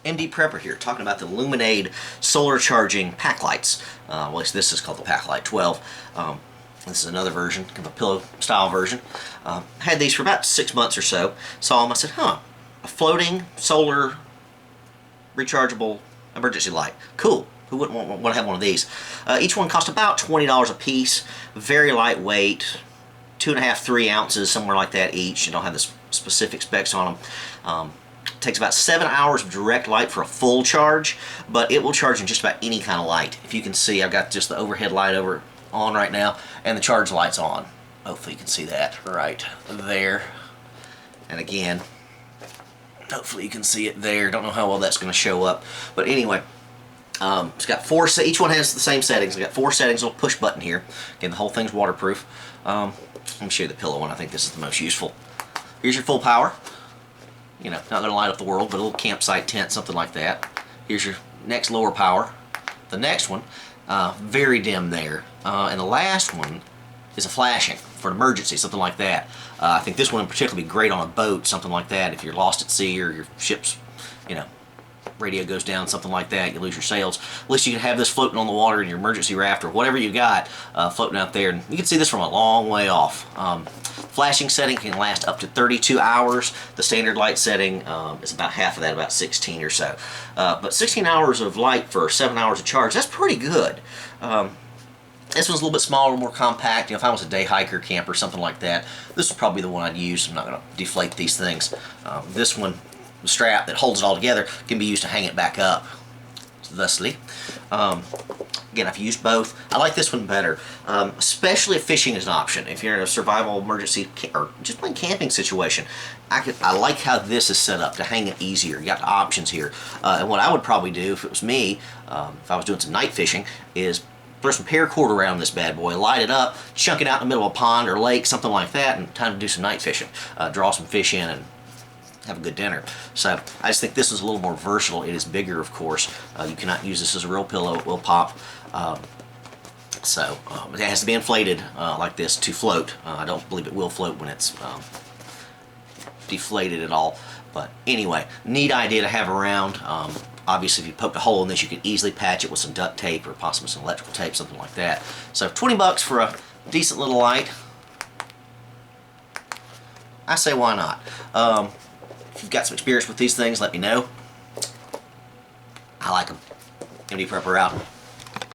MD Prepper here, talking about the Lumin solar charging pack lights. Well, at least this is called the Pack Light 12. This is another version, kind of a pillow style version. Had these for about 6 months or so. Saw them, I said, a floating solar rechargeable emergency light. Cool. Who wouldn't want to have one of these? Each one cost about $20 a piece. Very lightweight, 2.5, 3 ounces, somewhere like that each. You don't have the specific specs on them. Takes about 7 hours of direct light for a full charge, but it will charge in just about any kind of light. If you can see, I've got just the overhead light on right now, and the charge light's on. Hopefully you can see that right there. And again, hopefully you can see it there. Don't know how well that's going to show up, but anyway, it's got each one has the same settings. I've got 4 settings, a little push button here. Again, the whole thing's waterproof. Let me show you the pillow one. I think this is the most useful. Here's your full power. You know, not going to light up the world, but a little campsite tent, something like that. Here's your next lower power. The next one, very dim there. And the last one is a flashing for an emergency, something like that. I think this one in particular would be great on a boat, something like that. If you're lost at sea or your ship's, radio goes down, something like that, you lose your sails. At least you can have this floating on the water in your emergency raft or whatever you got floating out there. And you can see this from a long way off. Flashing setting can last up to 32 hours. The standard light setting is about half of that, about 16 or so. But 16 hours of light for 7 hours of charge, that's pretty good. This one's a little bit smaller, more compact. If I was a day hiker, camper, something like that, this is probably the one I'd use. I'm not going to deflate these things. This one, the strap that holds it all together, can be used to hang it back up, thusly. Again, I've used both. I like this one better, especially if fishing is an option. If you're in a survival emergency or just plain camping situation, I like how this is set up to hang it easier. You got the options here. And what I would probably do if it was me, if I was doing some night fishing, is throw some paracord around this bad boy, light it up, chunk it out in the middle of a pond or lake, something like that, and time to do some night fishing. Draw some fish in and have a good dinner. So I just think this is a little more versatile. It is bigger, of course. You cannot use this as a real pillow. It will pop. It has to be inflated like this to float. I don't believe it will float when it's deflated at all. But anyway, neat idea to have around. Obviously, if you poked a hole in this, you could easily patch it with some duct tape or possibly some electrical tape, something like that. So 20 bucks for a decent little light. I say why not? If you've got some experience with these things, let me know. I like them. MD Prepper out.